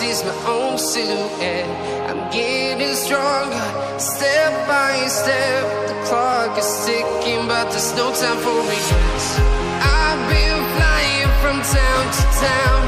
sees my own silhouette. I'm getting stronger, step by step. The clock is ticking, but there's no time for me. I've been flying from town to town,